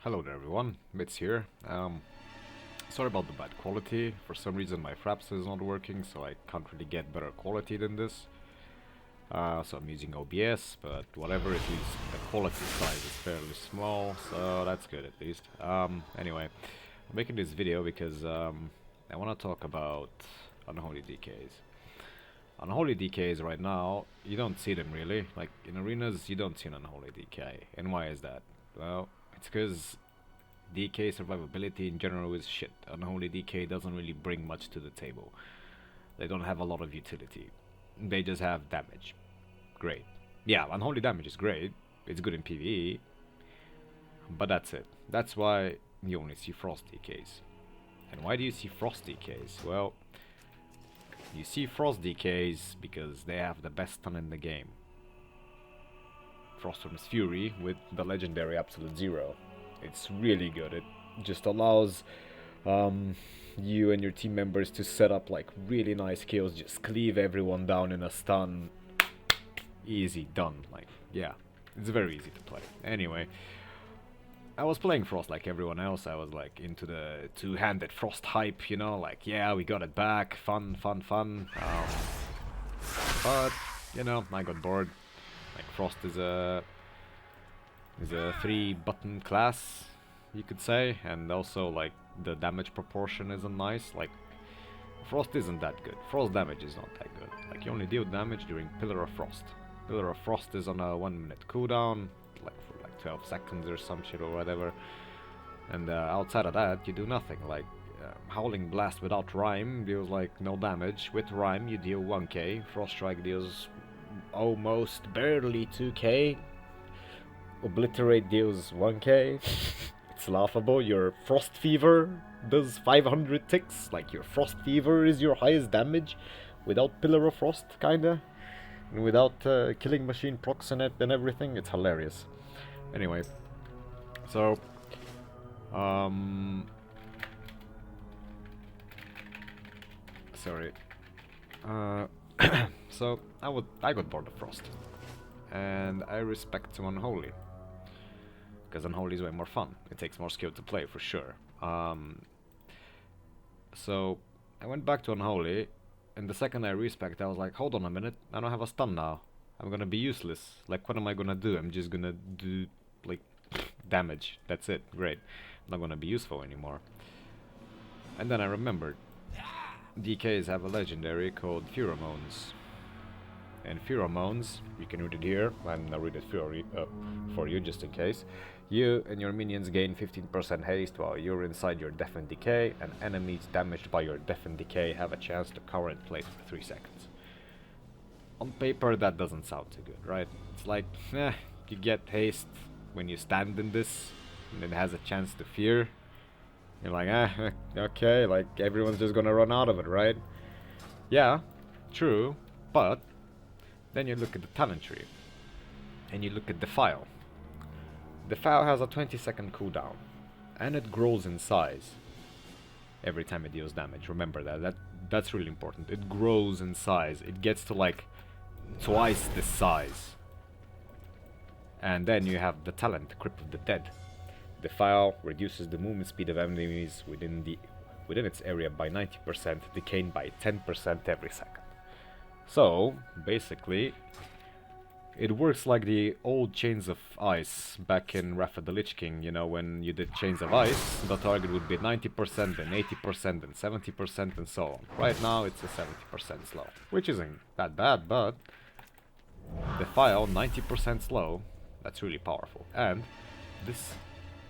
Hello there everyone, Mitz here. Sorry about the bad quality. For some reason my Fraps is not working, so I can't really get better quality than this. So I'm using OBS, but whatever, at least the quality size is fairly small, so that's good at least. Anyway, I'm making this video because I want to talk about Unholy DKs. Unholy DKs right now, you don't see them really. Like in arenas, you don't see an Unholy DK. And why is that? Well, it's because DK survivability in general is shit. Unholy DK doesn't really bring much to the table. They don't have a lot of utility. They just have damage. Great. Yeah, Unholy damage is great. It's good in PvE. But that's it. That's why you only see Frost DKs. And why do you see Frost DKs? Well, you see Frost DKs because they have the best stun in the game. Frostorm's Fury with the legendary Absolute Zero. It's really good. It just allows you and your team members to set up like really nice kills, just cleave everyone down in a stun. Easy, done. Like, yeah, it's very easy to play. Anyway, I was playing Frost like everyone else. I was like into the two-handed Frost hype, you know, like yeah, we got it back, fun. But you know, I got bored. Like Frost is a 3-button class, you could say, and also like the damage proportion isn't nice. Like Frost isn't that good. Frost damage is not that good. Like you only deal damage during Pillar of Frost. Pillar of Frost is on a 1-minute cooldown, like for like 12 seconds or some shit or whatever. And outside of that, you do nothing. Like Howling Blast without Rhyme deals like no damage. With Rhyme, you deal 1k. Frost Strike deals almost barely 2k. Obliterate deals 1k. It's laughable. Your Frost Fever does 500 ticks. Like your Frost Fever is your highest damage without Pillar of Frost, kinda. And without Killing Machine procs in it and everything. It's hilarious. Anyway, so sorry. So I got bored of Frost, and I respect to Unholy, because Unholy is way more fun. It takes more skill to play for sure. So I went back to Unholy, and the second I respect, I was like, hold on a minute, I don't have a stun now. I'm gonna be useless. Like, what am I gonna do? I'm just gonna do like damage. That's it. Great. I'm not gonna be useful anymore. And then I remembered DKs have a legendary called Phearomones. And Phearomones, you can read it here, I'm gonna read it for you just in case. You and your minions gain 15% haste while you're inside your Death and Decay, and enemies damaged by your Death and Decay have a chance to cover in place for 3 seconds. On paper that doesn't sound too good, right? It's like, you get haste when you stand in this, and it has a chance to fear. You're like, okay, like everyone's just gonna run out of it, right? Yeah, true, but then you look at the talent tree, and you look at Defile. Defile has a 20-second cooldown, and it grows in size every time it deals damage. Remember that's really important. It grows in size. It gets to like twice the size. And then you have the talent, Crypt of the Dead. Defile reduces the movement speed of enemies within its area by 90%, decaying by 10% every second. So, basically, it works like the old Chains of Ice back in Wrath of the Lich King. You know, when you did Chains of Ice, the target would be 90%, then 80%, then 70%, and so on. Right now, it's a 70% slow, which isn't that bad, but Defile 90% slow, that's really powerful. And this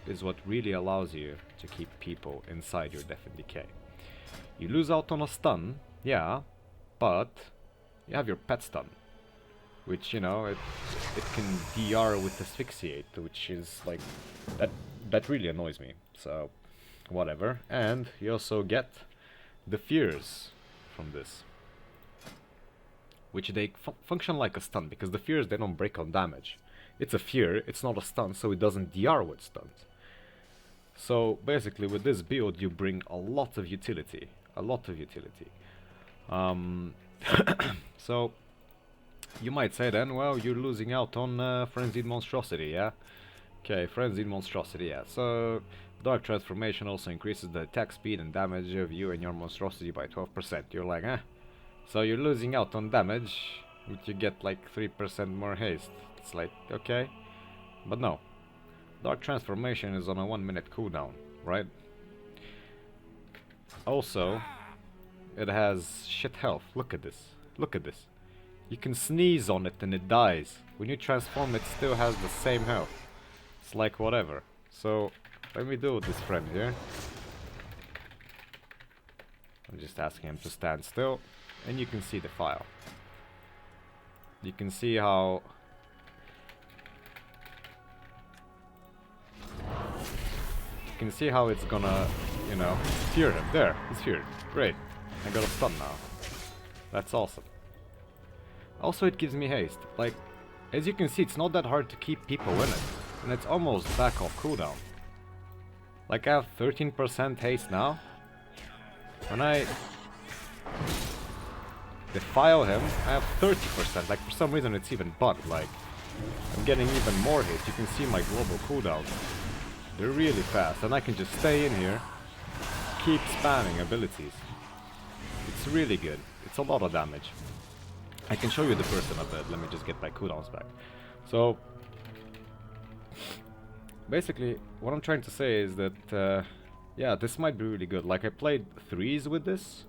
is what really allows you to keep people inside your Death and Decay. You lose out on a stun, yeah, but you have your pet stun, which, you know, it can DR with Asphyxiate, which is like, that really annoys me, so whatever. And you also get the fears from this, which they function like a stun, because the fears, they don't break on damage. It's a fear, it's not a stun, so it doesn't DR with stuns. So basically with this build you bring a lot of utility. So you might say then, well, you're losing out on Frenzied Monstrosity, yeah? Okay, Frenzied Monstrosity, yeah. So, Dark Transformation also increases the attack speed and damage of you and your monstrosity by 12%. You're like, eh? So you're losing out on damage, but you get like 3% more haste. It's like, okay. But no. Dark Transformation is on a 1-minute cooldown, right? Also, it has shit health. Look at this. Look at this. You can sneeze on it and it dies. When you transform, it still has the same health. It's like whatever. So, let me do with this friend here. I'm just asking him to stand still. And you can see the file. You can see how... You can see how it's gonna, you know, fear him. There, he's feared. Great. I got a stun now. That's awesome. Also, it gives me haste. Like, as you can see, it's not that hard to keep people in it. And it's almost back off cooldown. Like, I have 13% haste now. When I defile him, I have 30%. Like, for some reason it's even bugged. Like, I'm getting even more hit. You can see my global cooldowns. They're really fast. And I can just stay in here, keep spamming abilities. It's really good. It's a lot of damage. I can show you the burst in a bit. Let me just get my cooldowns back. So, basically, what I'm trying to say is that, yeah, this might be really good. Like, I played 3s with this,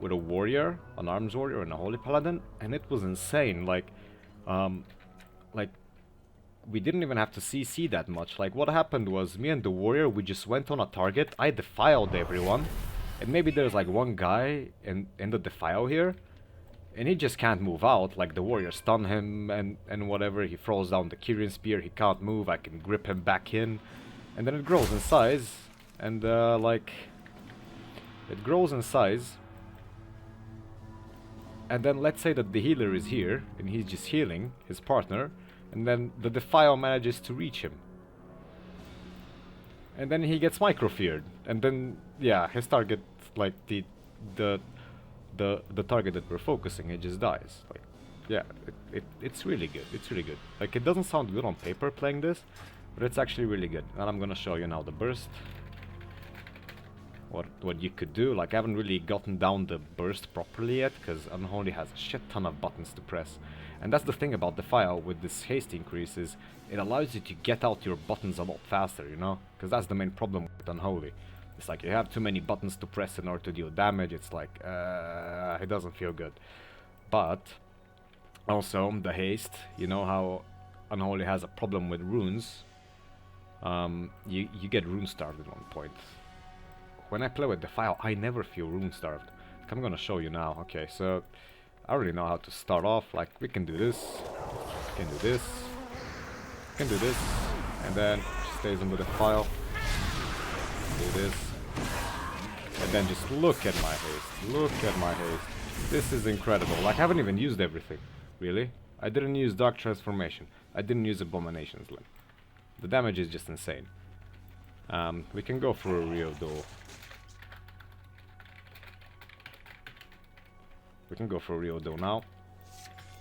with a warrior, an arms warrior, and a holy paladin, and it was insane. Like, we didn't even have to CC that much. Like, what happened was, me and the warrior, we just went on a target, I defiled everyone, and maybe there's like one guy in the defile here, and he just can't move out. Like, the warrior stun him and whatever, he throws down the Kyrian spear, he can't move, I can grip him back in, and then it grows in size, and like, it grows in size, and then let's say that the healer is here, and he's just healing his partner, and then the defile manages to reach him. And then he gets micro-feared, and then, yeah, his target, like, the target that we're focusing, it just dies. Like, yeah, it's really good, it's really good. Like, it doesn't sound good on paper playing this, but it's actually really good. And I'm gonna show you now the burst. What you could do. Like, I haven't really gotten down the burst properly yet, because Unholy has a shit ton of buttons to press. And that's the thing about the file with this haste increase, is it allows you to get out your buttons a lot faster, you know? Because that's the main problem with Unholy. It's like you have too many buttons to press in order to deal damage. It's like, it doesn't feel good. But, also, the haste, you know how Unholy has a problem with runes? You get rune starved at one point. When I play with Defile, I never feel rune starved. Like, I'm gonna show you now. Okay, so I already know how to start off. Like, we can do this, we can do this, we can do this, and then stays on the Defile. Do this, and then just look at my haste. Look at my haste. This is incredible. Like, I haven't even used everything, really. I didn't use Dark Transformation. I didn't use Abomination's Limb. The damage is just insane. We can go for a real duel. We can go for a real duel now,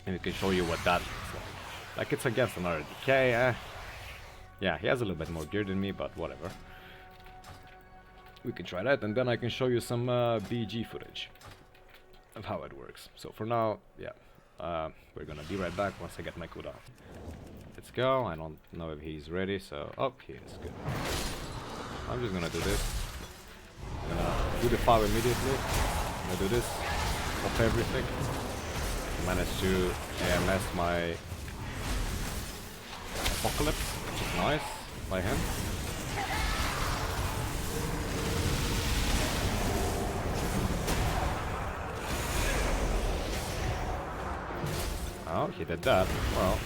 and it can show you what that looks like. Like, it's against another DK. Yeah, he has a little bit more gear than me, but whatever. We can try that, and then I can show you some BG footage of how it works. So for now, yeah, we're gonna be right back once I get my cooldown. Let's go. I don't know if he's ready, so... Oh, he is. Good. I'm just gonna do this. I'm gonna do the fire immediately. I'm gonna do this. Pop everything. Managed to AMS my Apocalypse, which is nice by him. Oh, he did that. Well,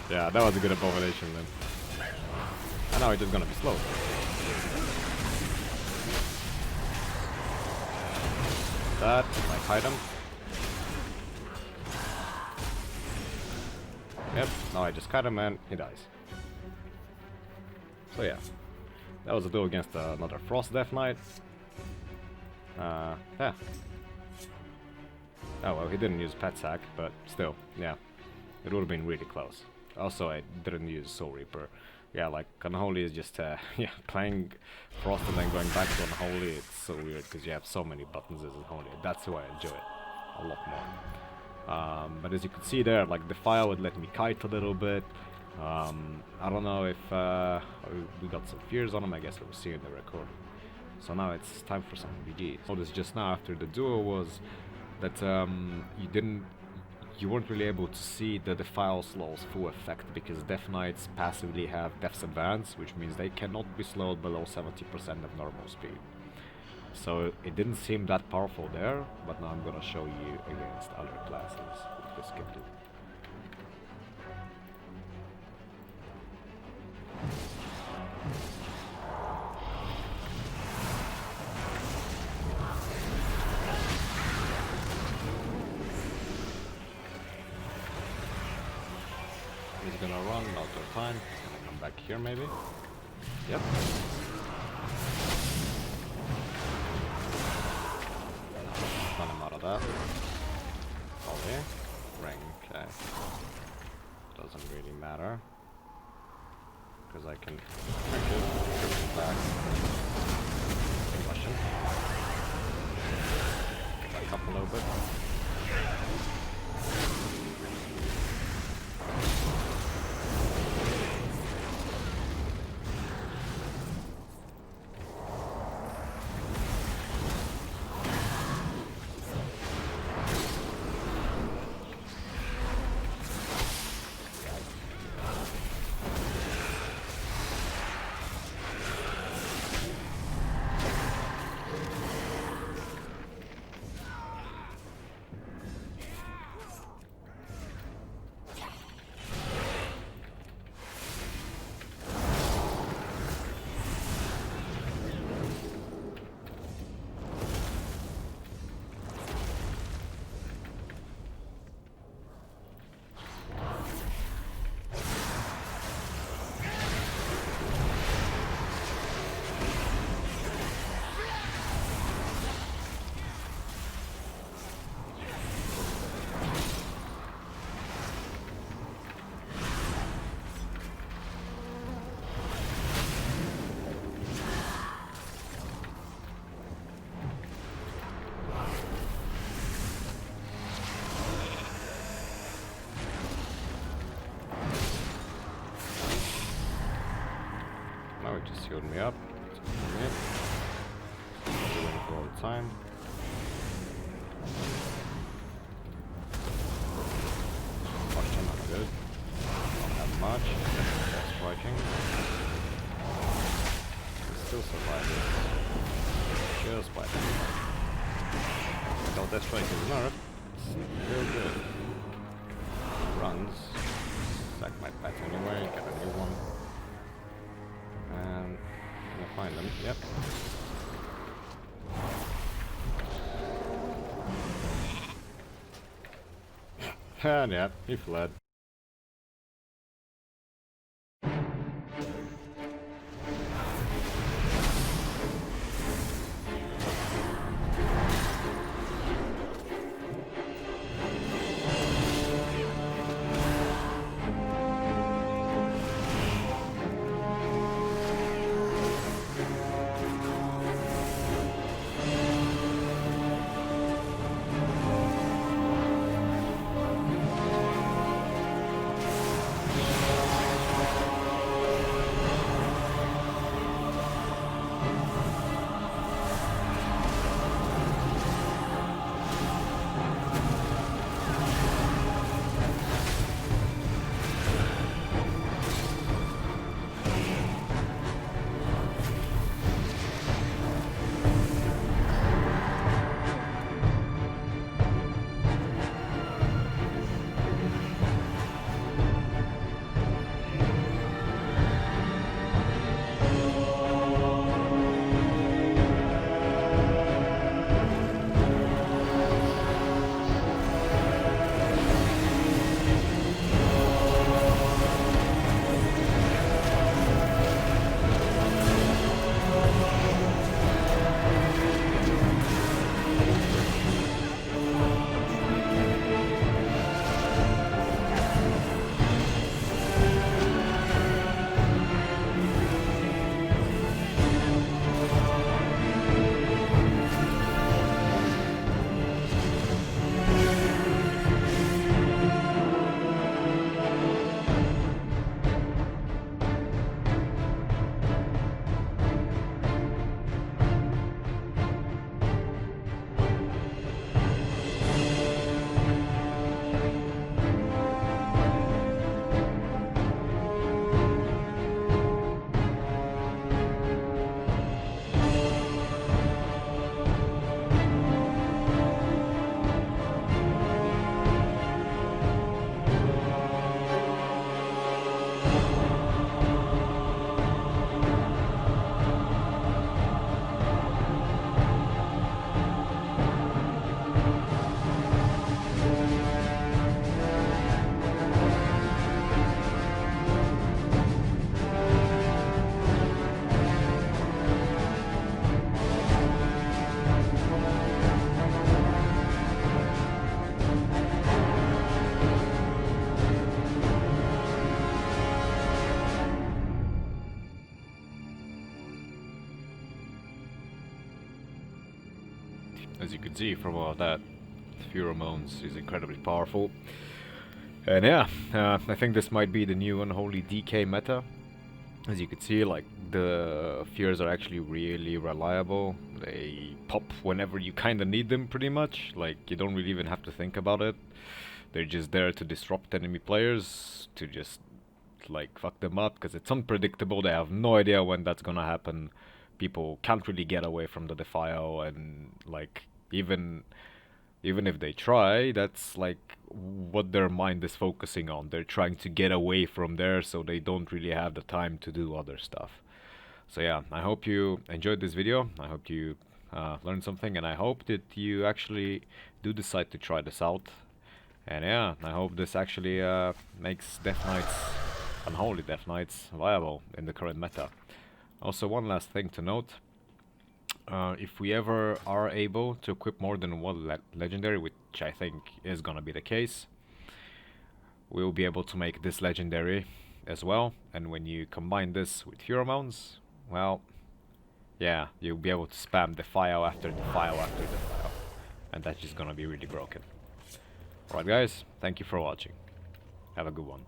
yeah, that was a good abomination then. And now he's just gonna be slow. That, like, hide him. Yep, now I just cut him and he dies. So yeah, that was a duel against another Frost Death Knight. Yeah. Oh well, he didn't use Pet Sack, but still, yeah. It would have been really close. Also, I didn't use Soul Reaper. Yeah, like Unholy is just yeah, playing Frost and then going back to Unholy. It's so weird because you have so many buttons as Unholy. That's why I enjoy it a lot more. But as you can see there, like the fire would let me kite a little bit. I don't know if we got some fears on him. I guess we'll see in the recording. So now it's time for some BGs. Noticed just now after the duo was that you weren't really able to see the Defile slow's full effect because Death Knights passively have Death's Advance, which means they cannot be slowed below 70% of normal speed. So it didn't seem that powerful there, but now I'm gonna show you against other classes what this can do. He's gonna run out of time. He's gonna come back here maybe. Yep. Run him out of that. Okay. Rank. Doesn't really matter. Because I can drink it, bring it back. Question. Back up a little bit. Now it just healed me up. Doing for all the time. Question, not good. Don't have much. That's striking. We still survive this. Just by that. Without that strike is nerfed, it's real good. Runs. Sack my pet anyway, get a new one. And we'll find them. Yep. And yeah, he fled. As you can see from all that, Phearomones is incredibly powerful. And yeah, I think this might be the new Unholy DK meta. As you can see, like, the fears are actually really reliable. They pop whenever you kinda need them, pretty much. Like, you don't really even have to think about it. They're just there to disrupt enemy players, to just, like, fuck them up, because it's unpredictable. They have no idea when that's gonna happen. People can't really get away from the Defile, and, like, even if they try, that's like what their mind is focusing on. They're trying to get away from there, so they don't really have the time to do other stuff. So yeah, I hope you enjoyed this video. I hope you learned something, and I hope that you actually do decide to try this out. And yeah, I hope this actually makes Death Knights, Unholy Death Knights, viable in the current meta. Also, one last thing to note. If we ever are able to equip more than one legendary, which I think is gonna be the case, we will be able to make this legendary as well. And when you combine this with Phearomones, well, yeah, you'll be able to spam Defile after Defile after Defile. And that's just gonna be really broken. Alright guys, thank you for watching. Have a good one.